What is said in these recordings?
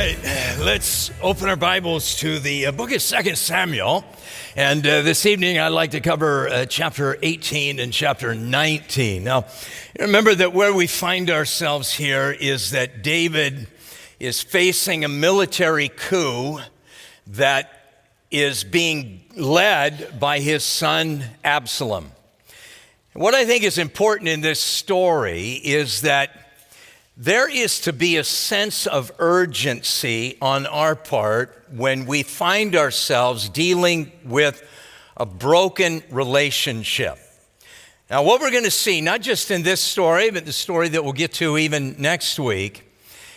right, let's open our Bibles to the book of 2 Samuel. And this evening, I'd like to cover chapter 18 and chapter 19. Now, remember that where we find ourselves here is that David is facing a military coup that is being led by his son Absalom. What I think is important in this story is that there is to be a sense of urgency on our part when we find ourselves dealing with a broken relationship. Now, what we're going to see, not just in this story, but the story that we'll get to even next week,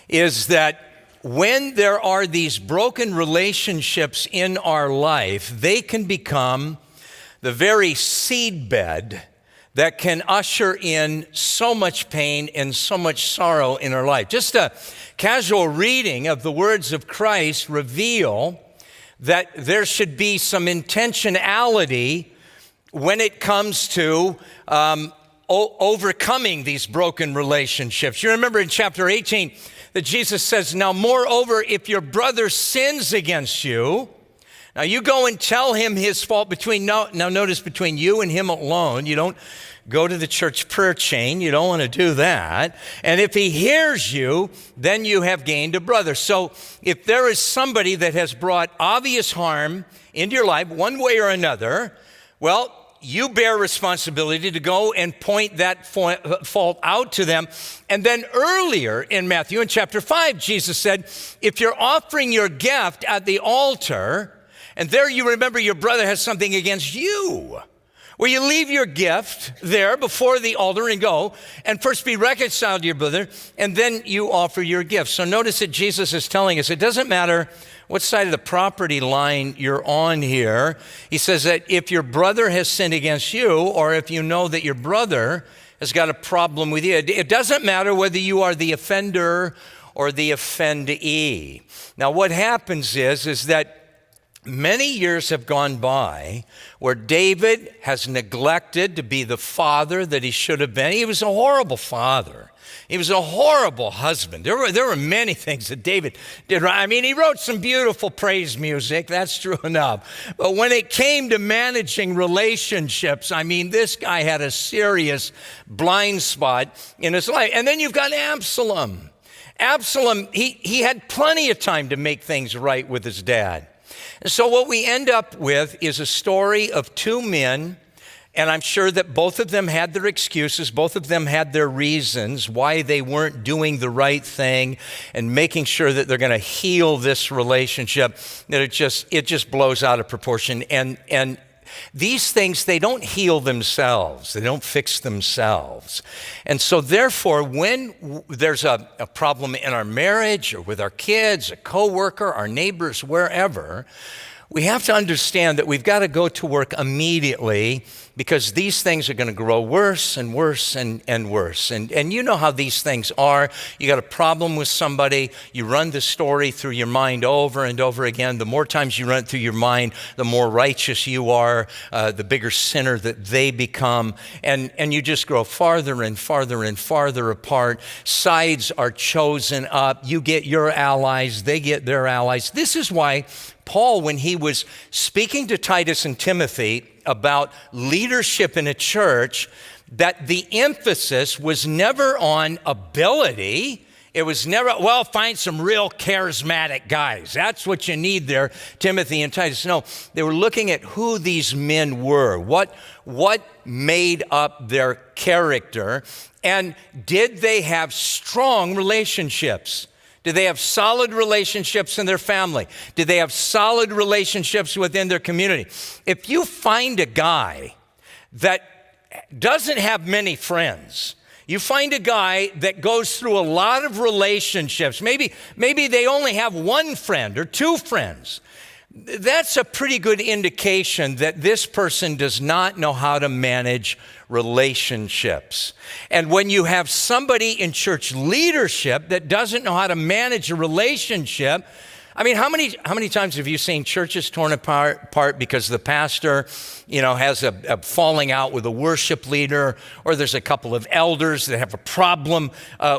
is that when there are these broken relationships in our life, they can become the very seedbed that can usher in so much pain and so much sorrow in our life. Just a casual reading of the words of Christ reveal that there should be some intentionality when it comes to overcoming these broken relationships. You remember in chapter 18 that Jesus says, "Now moreover, if your brother sins against you, now you go and tell him his fault now notice, between you and him alone. You don't go to the church prayer chain. You don't want to do that. And if he hears you, then you have gained a brother." So if there is somebody that has brought obvious harm into your life, one way or another, well, you bear responsibility to go and point that fault out to them. And then earlier in Matthew, in chapter 5, Jesus said, if you're offering your gift at the altar, and there you remember your brother has something against you, where you leave your gift there before the altar and go and first be reconciled to your brother, and then you offer your gift. So notice that Jesus is telling us it doesn't matter what side of the property line you're on here. He says that if your brother has sinned against you, or if you know that your brother has got a problem with you, it doesn't matter whether you are the offender or the offendee. Now what happens is that many years have gone by where David has neglected to be the father that he should have been. He was a horrible father. He was a horrible husband. There were many things that David did right. I mean, he wrote some beautiful praise music. That's true enough. But when it came to managing relationships, I mean, this guy had a serious blind spot in his life. And then you've got Absalom. Absalom, he had plenty of time to make things right with his dad. And so what we end up with is a story of two men, and I'm sure that both of them had their excuses, both of them had their reasons why they weren't doing the right thing and making sure that they're going to heal this relationship, that it just blows out of proportion. And these things, they don't heal themselves. They don't fix themselves. And so therefore, when there's a problem in our marriage or with our kids, a coworker, our neighbors, wherever, we have to understand that we've got to go to work immediately, because these things are going to grow worse and worse and worse. And you know how these things are. You got a problem with somebody, you run the story through your mind over and over again. The more times you run it through your mind, the more righteous you are, the bigger sinner that they become. And you just grow farther and farther and farther apart. Sides are chosen up. You get your allies, they get their allies. This is why Paul, when he was speaking to Titus and Timothy about leadership in a church, that the emphasis was never on ability. It was never, well, find some real charismatic guys. That's what you need there, Timothy and Titus. No, they were looking at who these men were, what made up their character, and did they have strong relationships? Did they have solid relationships in their family? Did they have solid relationships within their community? If you find a guy that doesn't have many friends, you find a guy that goes through a lot of relationships, maybe they only have one friend or two friends, that's a pretty good indication that this person does not know how to manage relationships. And when you have somebody in church leadership that doesn't know how to manage a relationship, I mean, how many times have you seen churches torn apart because the pastor, has a falling out with a worship leader, or there's a couple of elders that have a problem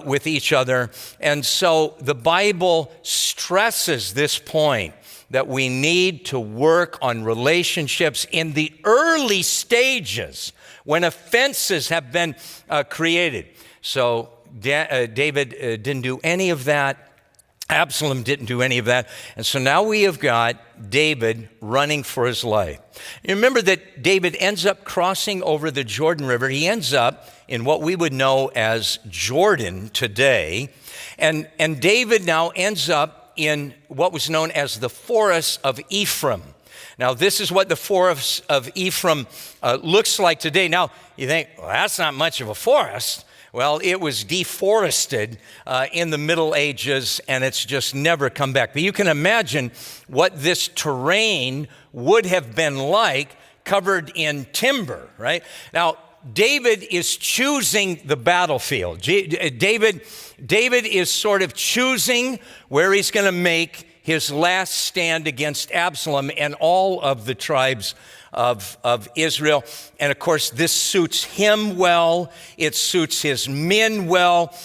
with each other? And so the Bible stresses this point that we need to work on relationships in the early stages when offenses have been created. So David didn't do any of that. Absalom didn't do any of that. And so now we have got David running for his life. You remember that David ends up crossing over the Jordan River. He ends up in what we would know as Jordan today. And David now ends up in what was known as the Forest of Ephraim. Now, this is what the Forest of Ephraim looks like today. Now, you think, well, that's not much of a forest. Well, it was deforested in the Middle Ages, and it's just never come back. But you can imagine what this terrain would have been like, covered in timber, right? Now, David is choosing the battlefield. David is sort of choosing where he's going to make his last stand against Absalom and all of the tribes of Israel. And of course, this suits him well. It suits his men well.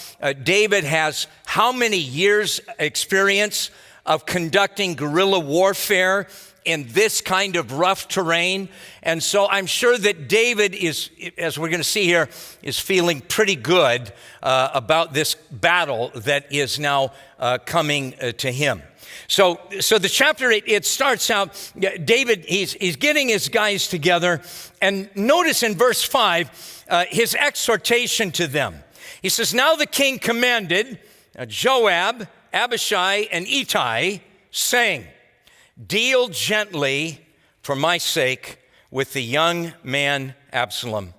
David has how many years experience of conducting guerrilla warfare in this kind of rough terrain? And so I'm sure that David is, as we're going to see here, is feeling pretty good about this battle that is now coming to him. So the chapter, it starts out, David, he's getting his guys together. And notice in verse 5, his exhortation to them. He says, now the king commanded Joab, Abishai, and Ittai, saying, deal gently for my sake with the young man Absalom.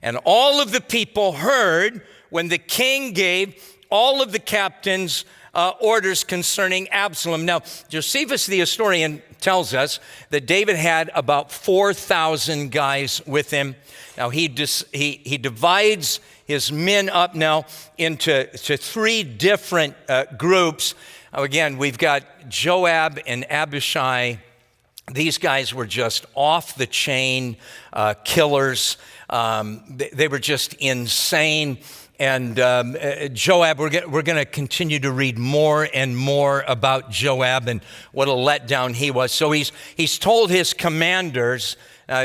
And all of the people heard when the king gave all of the captains orders concerning Absalom. Now, Josephus the historian tells us that David had about 4,000 guys with him. Now, he divides his men up now into three different groups. Now, again, we've got Joab and Abishai. These guys were just off the chain killers. They were just insane. And Joab, we're going to continue to read more and more about Joab and what a letdown he was. So he's told his commanders,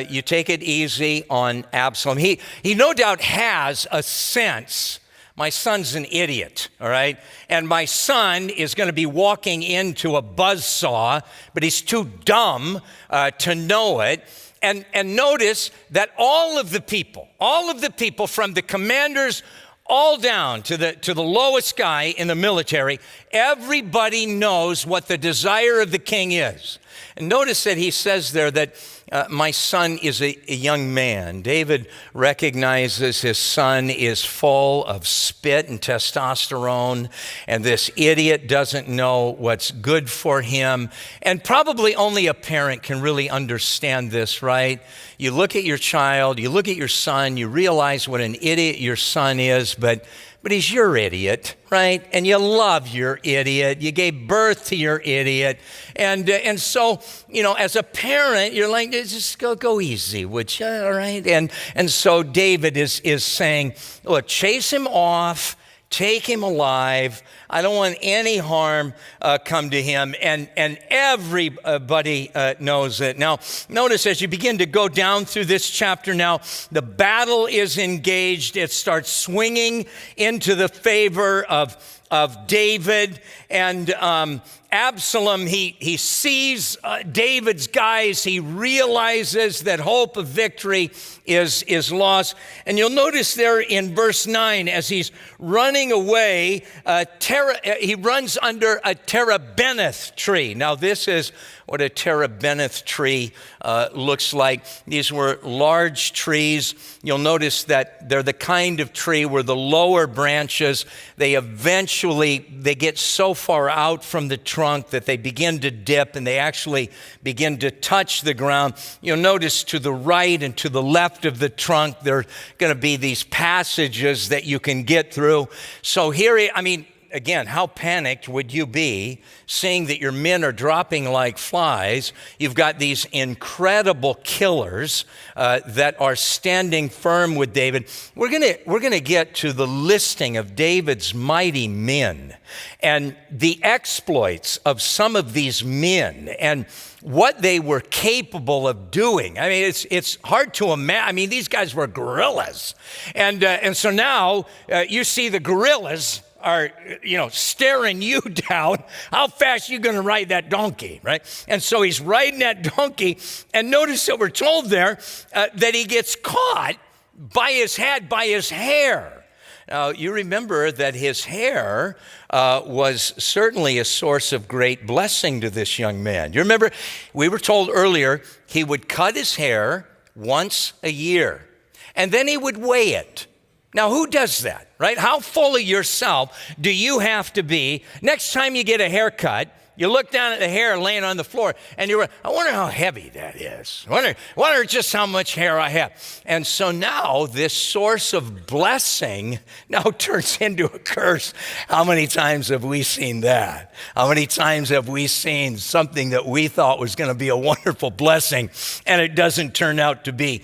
you take it easy on Absalom. He no doubt has a sense, my son's an idiot, all right? And my son is going to be walking into a buzzsaw, but he's too dumb to know it. And notice that all of the people from the commanders all down to the lowest guy in the military, everybody knows what the desire of the king is. And notice that he says there that my son is a young man. David recognizes his son is full of spit and testosterone, and this idiot doesn't know what's good for him. And probably only a parent can really understand this, right? You look at your child, you look at your son, you realize what an idiot your son is, but he's your idiot, right? And you love your idiot. You gave birth to your idiot. And so, as a parent, you're like, just go easy, would you? All right. And so David is saying, look, chase him off, take him alive. I don't want any harm come to him. And everybody knows it. Now, notice as you begin to go down through this chapter now, the battle is engaged. It starts swinging into the favor of David. And Absalom, he sees David's guys. He realizes that hope of victory is lost. And you'll notice there in verse 9, as he's running away, he runs under a terebinth tree. Now, this is what a terebinth tree looks like. These were large trees. You'll notice that they're the kind of tree where the lower branches, they get so far out from the trunk that they begin to dip and they actually begin to touch the ground. You'll notice to the right and to the left of the trunk, there are going to be these passages that you can get through. So here, again, how panicked would you be seeing that your men are dropping like flies? You've got these incredible killers that are standing firm with David. We're gonna get to the listing of David's mighty men and the exploits of some of these men and what they were capable of doing. I mean, it's hard to imagine. I mean, these guys were guerrillas, and so now you see the guerrillas are, staring you down. How fast are you going to ride that donkey, right? And so he's riding that donkey, and notice that we're told there that he gets caught by his hair. Now, you remember that his hair was certainly a source of great blessing to this young man. You remember, we were told earlier, he would cut his hair once a year, and then he would weigh it. Now, who does that, right? How full of yourself do you have to be? Next time you get a haircut, you look down at the hair laying on the floor, and I wonder how heavy that is. I wonder just how much hair I have. And so now this source of blessing now turns into a curse. How many times have we seen that? How many times have we seen something that we thought was going to be a wonderful blessing, and it doesn't turn out to be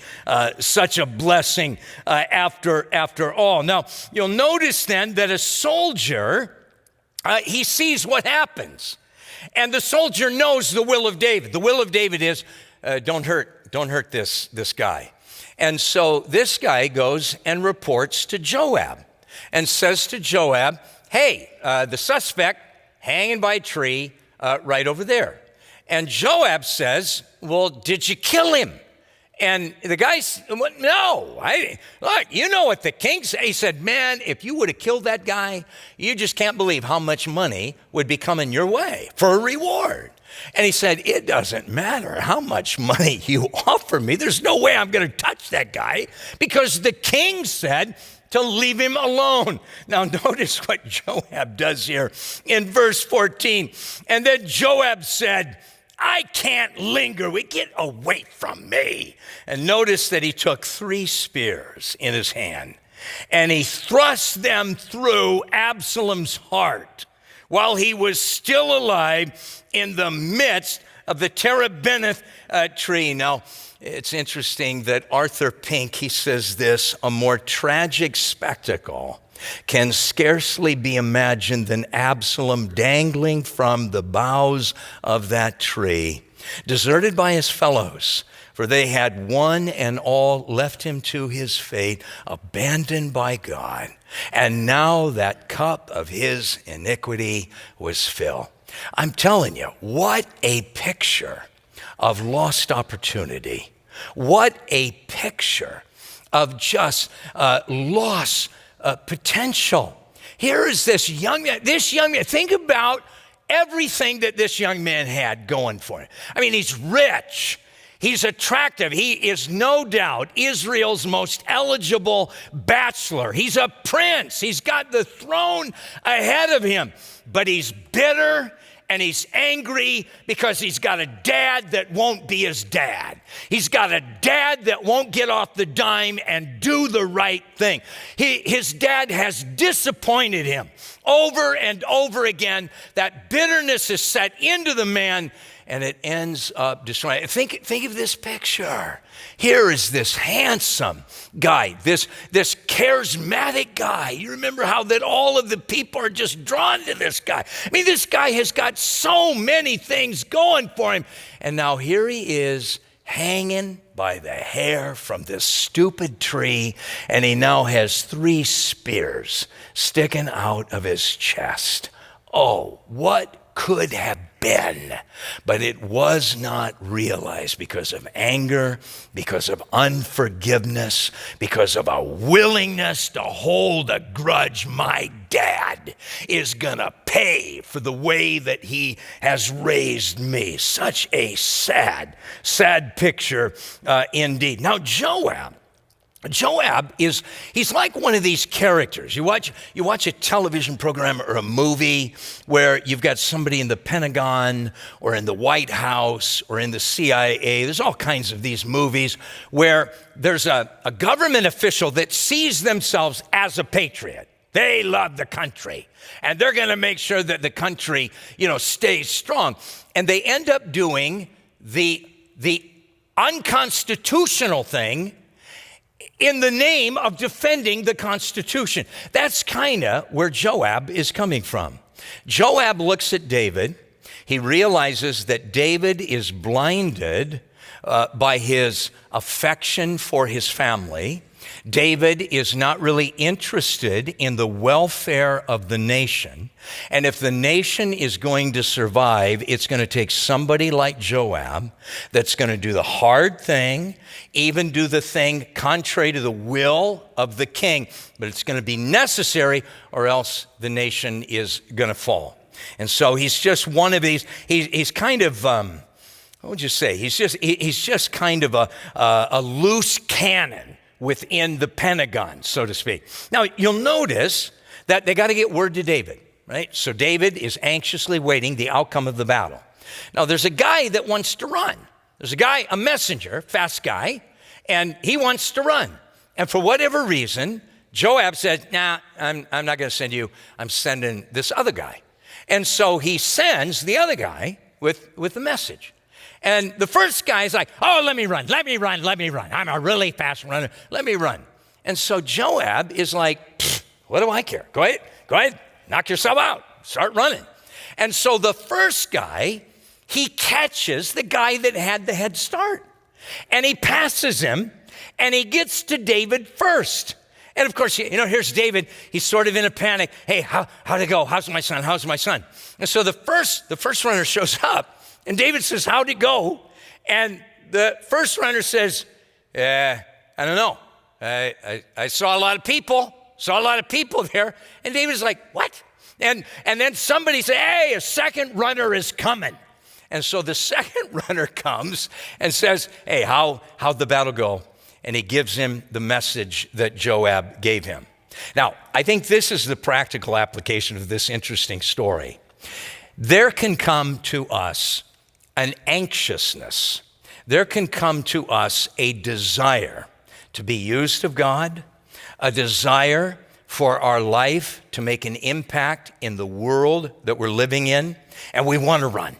such a blessing after all? Now, you'll notice then that a soldier, he sees what happens. And the soldier knows the will of David. The will of David is, don't hurt this guy. And so this guy goes and reports to Joab and says to Joab, hey, the suspect hanging by a tree right over there. And Joab says, well, did you kill him? And the guy said, no, look, you know what the king said. He said, man, if you would have killed that guy, you just can't believe how much money would be coming your way for a reward. And he said, it doesn't matter how much money you offer me. There's no way I'm going to touch that guy because the king said to leave him alone. Now notice what Joab does here in verse 14. And then Joab said, I can't linger. Get away from me. And notice that he took 3 spears in his hand, and he thrust them through Absalom's heart while he was still alive in the midst of the terebinth tree. Now, it's interesting that Arthur Pink, he says this, a more tragic spectacle can scarcely be imagined than Absalom dangling from the boughs of that tree, deserted by his fellows, for they had one and all left him to his fate, abandoned by God. And now that cup of his iniquity was filled. I'm telling you, what a picture of lost opportunity. What a picture of just lost potential. Here is this young man. Think about everything that this young man had going for him. I mean, he's rich. He's attractive. He is no doubt Israel's most eligible bachelor. He's a prince. He's got the throne ahead of him. But he's bitter and he's angry because he's got a dad that won't be his dad. He's got a dad that won't get off the dime and do the right thing. His dad has disappointed him over and over again. That bitterness is set into the man, and it ends up destroying. Think of this picture. Here is this handsome guy, this charismatic guy. You remember how that all of the people are just drawn to this guy. I mean, this guy has got so many things going for him. And now here he is hanging by the hair from this stupid tree, and he now has 3 spears sticking out of his chest. Oh, what could have been, but it was not realized because of anger, because of unforgiveness, because of a willingness to hold a grudge. My dad is gonna pay for the way that he has raised me. Such a sad picture indeed. Now Joab he's like one of these characters. You watch a television program or a movie where you've got somebody in the Pentagon or in the White House or in the CIA. There's all kinds of these movies where there's a government official that sees themselves as a patriot. They love the country. And they're going to make sure that the country, stays strong. And they end up doing the unconstitutional thing in the name of defending the Constitution. That's kind of where Joab is coming from. Joab looks at David. He realizes that David is blinded by his affection for his family. David is not really interested in the welfare of the nation. And if the nation is going to survive, it's going to take somebody like Joab that's going to do the hard thing, even do the thing contrary to the will of the king. But it's going to be necessary, or else the nation is going to fall. And so he's just one of these, he's kind of, what would you say? He's just kind of a loose cannon within the Pentagon, so to speak. Now, you'll notice that they got to get word to David, right? So David is anxiously waiting the outcome of the battle. Now, there's a guy that wants to run. There's a guy, a messenger, fast guy, and he wants to run. And for whatever reason, Joab said, nah, I'm not going to send you. I'm sending this other guy. And so he sends the other guy with the message. And the first guy is like, oh, let me run. I'm a really fast runner. Let me run. And so Joab is like, what do I care? Go ahead, knock yourself out. Start running. And so the first guy, he catches the guy that had the head start. And he passes him, and he gets to David first. And of course, here's David. He's sort of in a panic. Hey, how'd it go? How's my son? And so the first runner shows up. And David says, how'd it go? And the first runner says, I don't know. I saw a lot of people there. And David's like, what? And then somebody said, hey, a second runner is coming. And so the second runner comes and says, hey, how'd the battle go? And he gives him the message that Joab gave him. Now, I think this is the practical application of this interesting story. There can come to us an anxiousness. There can come to us a desire to be used of God, a desire for our life to make an impact in the world that we're living in, and we want to run.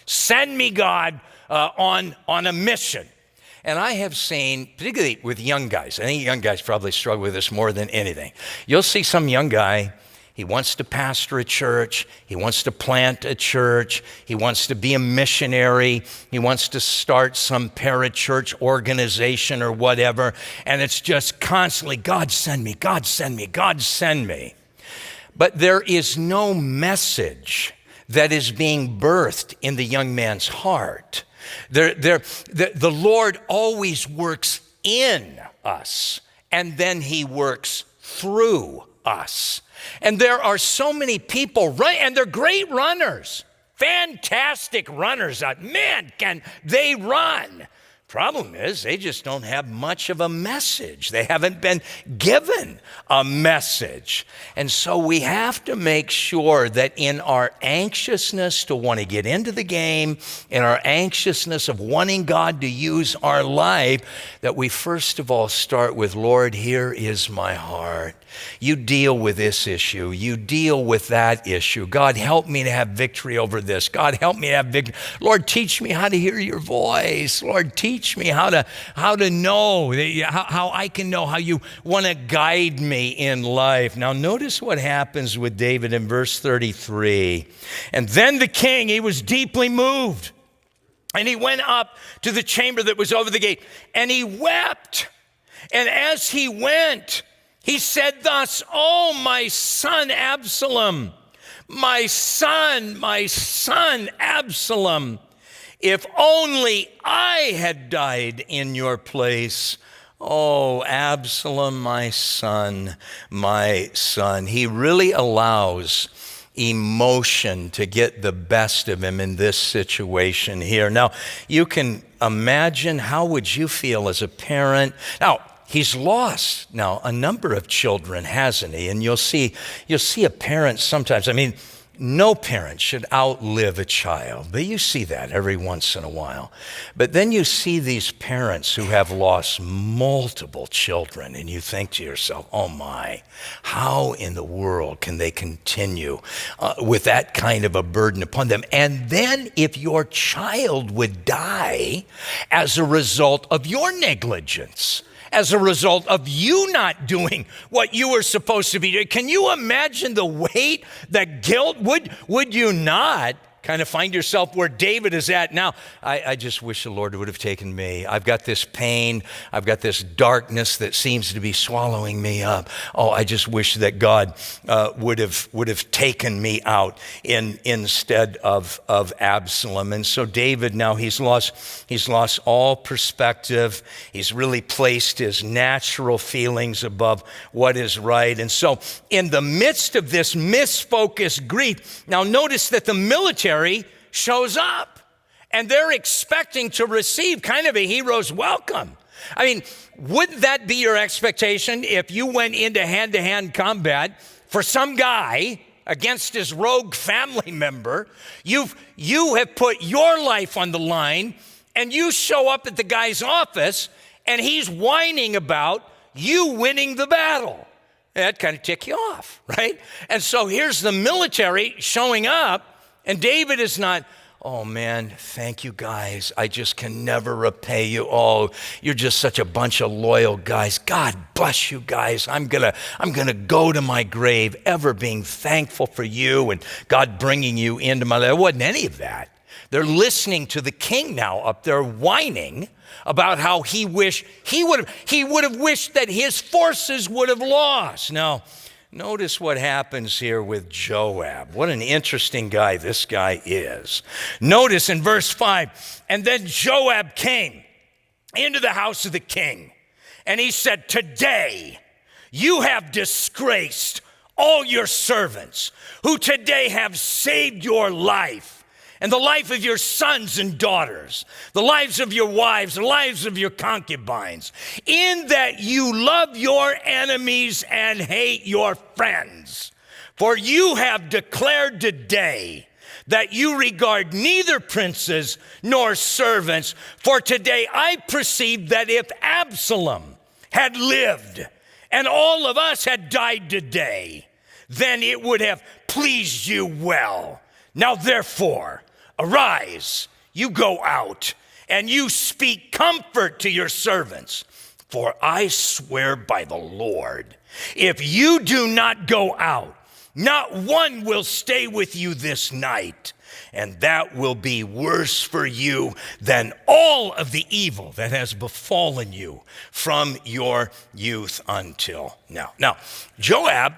Send me, God, on a mission. And I have seen, particularly with young guys, I think young guys probably struggle with this more than anything. You'll see some young guy, he wants to pastor a church. He wants to plant a church. He wants to be a missionary. He wants to start some parachurch organization or whatever. And it's just constantly, God send me, God send me, God send me. But there is no message that is being birthed in the young man's heart. The Lord always works in us, and then he works through us. And there are so many people, and they're great runners, fantastic runners. Man, can they run? Problem is, they just don't have much of a message. They haven't been given a message. And so we have to make sure that in our anxiousness to want to get into the game, in our anxiousness of wanting God to use our life, that we first of all start with, Lord, here is my heart. You deal with this issue. You deal with that issue. God, help me to have victory over this. God, help me to have victory. Lord, teach me how to hear your voice. Lord, teach me how to know, how I can know how you want to guide me in life. Now, notice what happens with David in verse 33. And then the king, he was deeply moved. And he went up to the chamber that was over the gate, and he wept. And as he went, he said thus, oh, my son Absalom, my son Absalom, if only I had died in your place. Oh, Absalom, my son, my son. He really allows emotion to get the best of him in this situation here. Now, you can imagine, how would you feel as a parent? Now, he's lost now a number of children, hasn't he? And you'll see a parent sometimes. I mean, No parent should outlive a child, but you see that every once in a while. But then you see these parents who have lost multiple children, and you think to yourself, oh my, how in the world can they continue with that kind of a burden upon them? And then if your child would die as a result of your negligence, as a result of you not doing what you were supposed to be doing. Can you imagine the weight, the guilt? Would you not kind of find yourself where David is at now? I just wish the Lord would have taken me. I've got this pain. I've got this darkness that seems to be swallowing me up. Oh, I just wish that God would have taken me out instead of Absalom. And so David now he's lost all perspective. He's really placed his natural feelings above what is right. And so in the midst of this misfocused grief, now notice that the military shows up and they're expecting to receive kind of a hero's welcome. I mean, wouldn't that be your expectation if you went into hand-to-hand combat for some guy against his rogue family member? You have put your life on the line and you show up at the guy's office and he's whining about you winning the battle. That kind of tick you off, right? And so here's the military showing up. And David is not, oh man, thank you guys. I just can never repay you. Oh, you're just such a bunch of loyal guys. God bless you guys. I'm gonna go to my grave ever being thankful for you and God bringing you into my life. It wasn't any of that. They're listening to the king now up there whining about how he would have wished that his forces would have lost. Now, notice what happens here with Joab. What an interesting guy this guy is. Notice in verse 5, and then Joab came into the house of the king, and he said, today you have disgraced all your servants who today have saved your life and the life of your sons and daughters, the lives of your wives, the lives of your concubines, in that you love your enemies and hate your friends. For you have declared today that you regard neither princes nor servants. For today I perceive that if Absalom had lived and all of us had died today, then it would have pleased you well. Now therefore, arise, you go out, and you speak comfort to your servants. For I swear by the Lord, if you do not go out, not one will stay with you this night, and that will be worse for you than all of the evil that has befallen you from your youth until now. Now, Joab,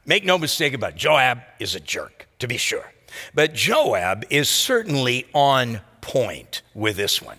make no mistake about it, Joab is a jerk, to be sure. But Joab is certainly on point with this one.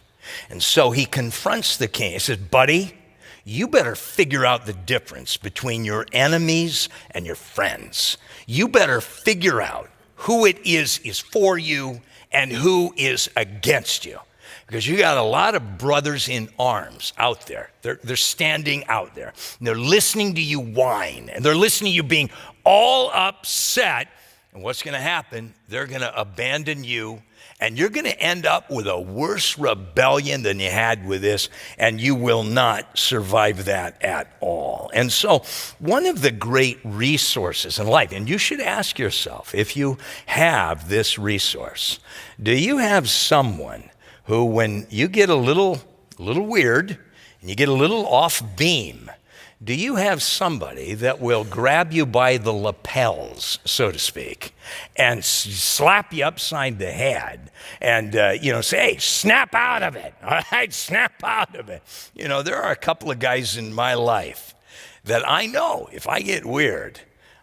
And so he confronts the king. He says, buddy, you better figure out the difference between your enemies and your friends. You better figure out who it is for you and who is against you. Because you got a lot of brothers in arms out there. They're standing out there. And they're listening to you whine. And they're listening to you being all upset. And what's going to happen, they're going to abandon you, and you're going to end up with a worse rebellion than you had with this, and you will not survive that at all. And so one of the great resources in life, and you should ask yourself, if you have this resource, do you have someone who, when you get a little weird, and you get a little off beam, do you have somebody that will grab you by the lapels, so to speak, and slap you upside the head and, say, hey, snap out of it. All right, snap out of it. You know, there are a couple of guys in my life that I know if I get weird,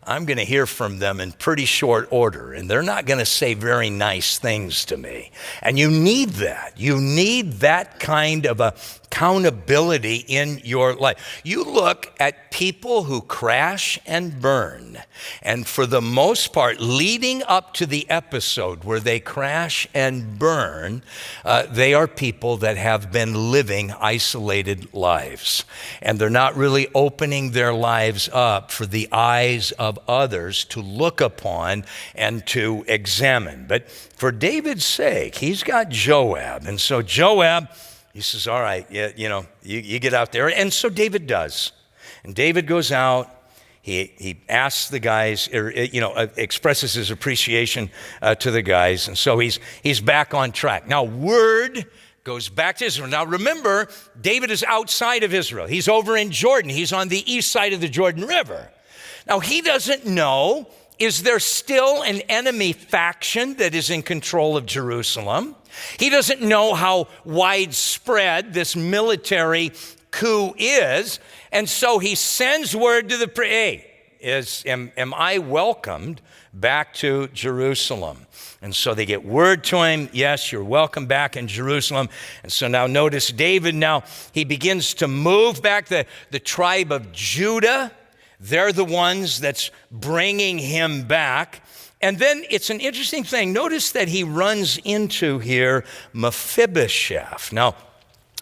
I'm going to hear from them in pretty short order, and they're not going to say very nice things to me. And you need that. You need that kind of a accountability in your life. You look at people who crash and burn, and for the most part, leading up to the episode where they crash and burn, they are people that have been living isolated lives. And they're not really opening their lives up for the eyes of others to look upon and to examine. But for David's sake, he's got Joab. And so Joab, he says, all right, you get out there. And so David does. And David goes out. He asks the guys, expresses his appreciation to the guys. And so he's back on track. Now, word goes back to Israel. Now, remember, David is outside of Israel. He's over in Jordan. He's on the east side of the Jordan River. Now, he doesn't know, is there still an enemy faction that is in control of Jerusalem? He doesn't know how widespread this military coup is. And so he sends word to hey, am I welcomed back to Jerusalem? And so they get word to him, yes, you're welcome back in Jerusalem. And so now notice David, now he begins to move back the tribe of Judah. They're the ones that's bringing him back. And then it's an interesting thing. Notice that he runs into here Mephibosheth. Now,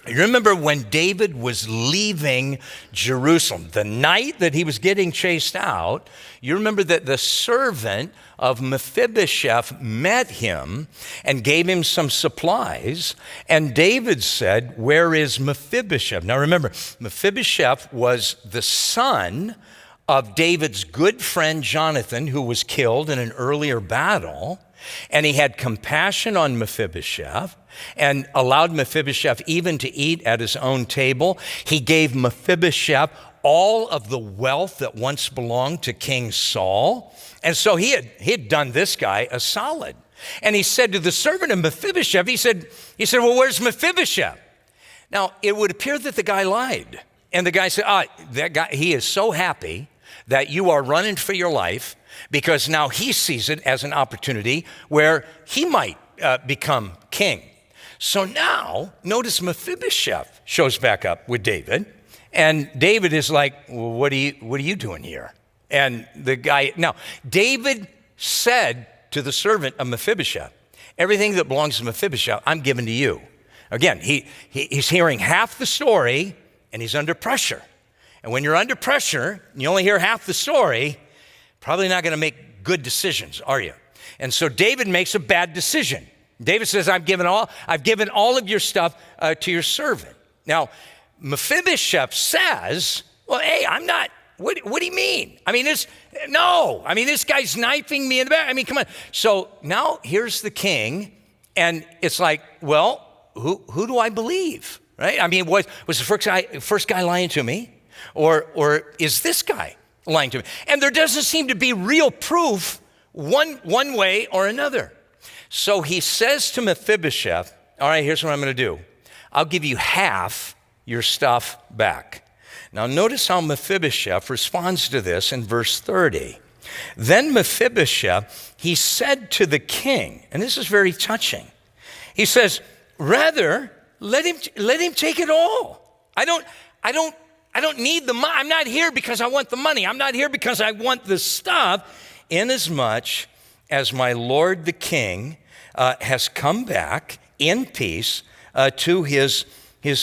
you remember when David was leaving Jerusalem, the night that he was getting chased out, you remember that the servant of Mephibosheth met him and gave him some supplies. And David said, where is Mephibosheth? Now remember, Mephibosheth was the son of David's good friend Jonathan, who was killed in an earlier battle. And he had compassion on Mephibosheth and allowed Mephibosheth even to eat at his own table. He gave Mephibosheth all of the wealth that once belonged to King Saul. And so he had done this guy a solid. And he said to the servant of Mephibosheth, he said, well, where's Mephibosheth? Now, it would appear that the guy lied. And the guy said, that guy, he is so happy that you are running for your life, because now he sees it as an opportunity where he might become king. So now, notice Mephibosheth shows back up with David, and David is like, well, what are you doing here? And the guy, now, David said to the servant of Mephibosheth, everything that belongs to Mephibosheth, I'm giving to you. Again, he's hearing half the story, and he's under pressure. And when you're under pressure, and you only hear half the story, probably not going to make good decisions, are you? And so David makes a bad decision. David says, I've given all of your stuff to your servant. Now, Mephibosheth says, well, hey, I'm not, what do you mean? This guy's knifing me in the back. Come on. So now here's the king, and it's like, well, who do I believe, right? Was the first guy lying to me? Or is this guy lying to me? And there doesn't seem to be real proof one way or another. So he says to Mephibosheth, all right, here's what I'm going to do. I'll give you half your stuff back. Now notice how Mephibosheth responds to this in verse 30. Then Mephibosheth, he said to the king, and this is very touching. He says, rather, let him take it all. I don't need the money. I'm not here because I want the money. I'm not here because I want the stuff. Inasmuch as my lord the king has come back in peace to his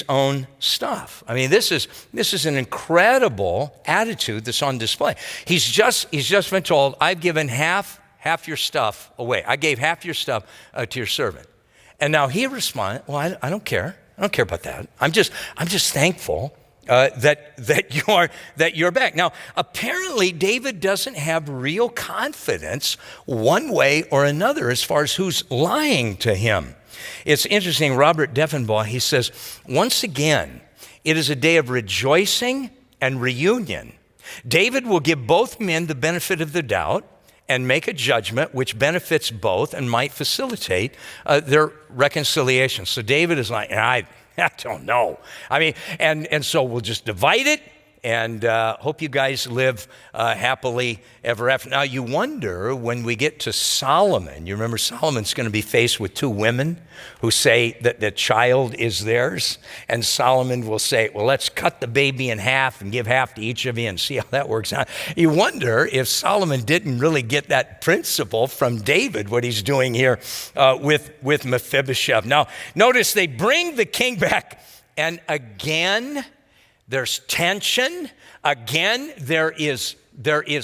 own stuff. This is an incredible attitude that's on display. He's just been told, I've given half your stuff away. I gave half your stuff to your servant. And now he responded, well, I don't care. I don't care about that. I'm just thankful that you're back. Now, apparently, David doesn't have real confidence one way or another as far as who's lying to him. It's interesting, Robert Deffinbaugh, he says, once again, it is a day of rejoicing and reunion. David will give both men the benefit of the doubt and make a judgment which benefits both and might facilitate their reconciliation. So David is like, I don't know. And so we'll just divide it, And hope you guys live happily ever after. Now, you wonder when we get to Solomon, you remember Solomon's going to be faced with two women who say that the child is theirs. And Solomon will say, well, let's cut the baby in half and give half to each of you and see how that works out. You wonder if Solomon didn't really get that principle from David, what he's doing here with Mephibosheth. Now, notice they bring the king back, and again, there's tension. Again, there is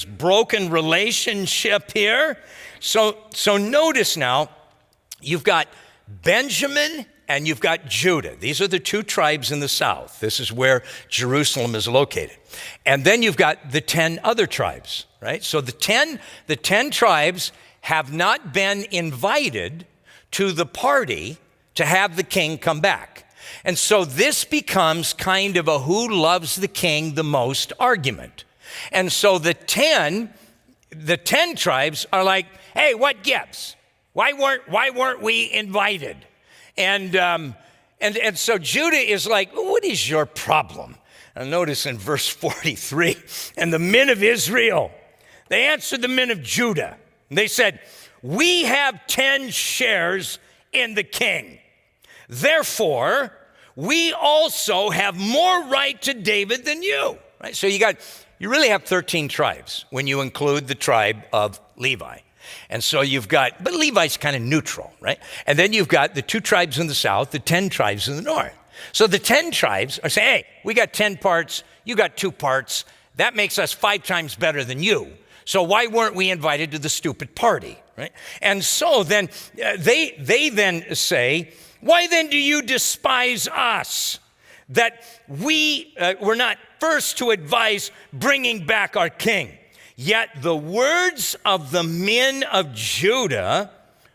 broken relationship here. So notice now, you've got Benjamin and you've got Judah. These are the two tribes in the south. This is where Jerusalem is located. And then you've got the 10 other tribes, right? So the 10 tribes have not been invited to the party to have the king come back. And so this becomes kind of a who loves the king the most argument. And so the 10 tribes are like, hey, what gives? Why weren't we invited? And so Judah is like, what is your problem? And notice in verse 43, and the men of Israel, they answered the men of Judah. And they said, we have 10 shares in the king. Therefore, we also have more right to David than you. Right? So you really have 13 tribes when you include the tribe of Levi. And so but Levi's kind of neutral, right? And then you've got the 2 tribes in the south, the 10 tribes in the north. So the 10 tribes are saying, hey, we got 10 parts, you got 2 parts. That makes us 5 times better than you. So why weren't we invited to the stupid party, right? And so then they then say, why then do you despise us that we were not first to advise bringing back our king? Yet the words of the men of Judah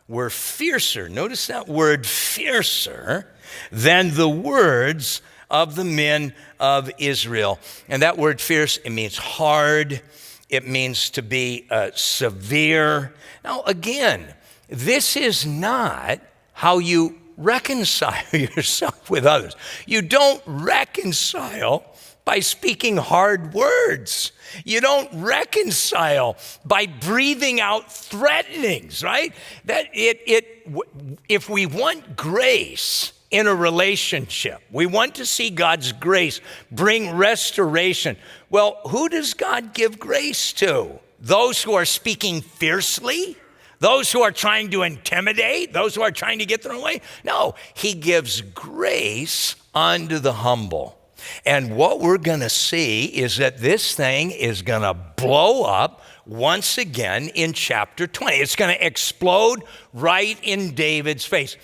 were fiercer. Notice that word, fiercer, than the words of the men of Israel. And that word fierce, it means hard. It means to be severe. Now, again, this is not how you reconcile yourself with others. You don't reconcile by speaking hard words. You don't reconcile by breathing out threatenings, right? If we want grace in a relationship, we want to see God's grace bring restoration. Well, who does God give grace to? Those who are speaking fiercely? Those who are trying to intimidate? Those who are trying to get their own way? No, he gives grace unto the humble. And what we're going to see is that this thing is going to blow up once again in chapter 20. It's going to explode right in David's face.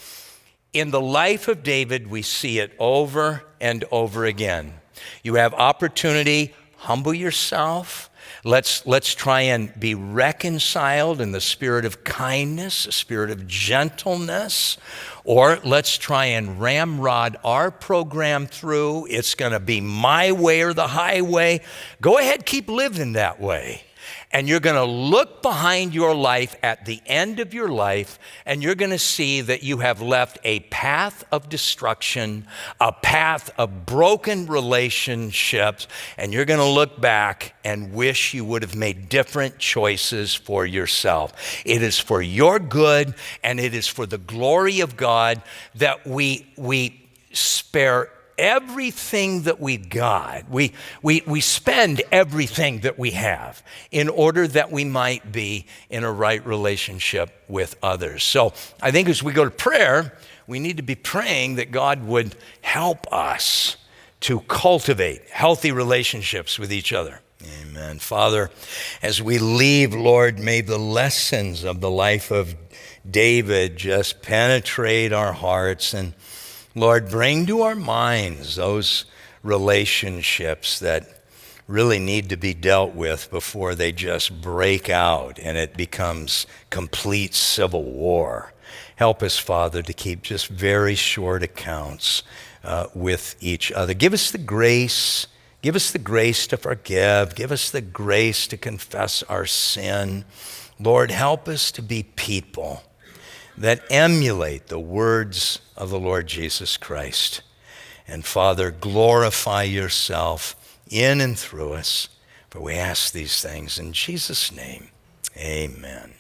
In the life of David, we see it over and over again. You have opportunity, humble yourself. Let's try and be reconciled in the spirit of kindness, the spirit of gentleness, or let's try and ramrod our program through. It's going to be my way or the highway. Go ahead, keep living that way. And you're going to look behind your life at the end of your life, and you're going to see that you have left a path of destruction, a path of broken relationships, and you're going to look back and wish you would have made different choices for yourself. It is for your good, and it is for the glory of God that we spare everything that we've got. We spend everything that we have in order that we might be in a right relationship with others. So I think as we go to prayer, we need to be praying that God would help us to cultivate healthy relationships with each other. Amen. Father, as we leave, Lord, may the lessons of the life of David just penetrate our hearts, and Lord, bring to our minds those relationships that really need to be dealt with before they just break out and it becomes complete civil war. Help us, Father, to keep just very short accounts with each other. Give us the grace. Give us the grace to forgive. Give us the grace to confess our sin. Lord, help us to be people that emulate the words of the Lord Jesus Christ. And Father, glorify yourself in and through us. For we ask these things in Jesus' name. Amen.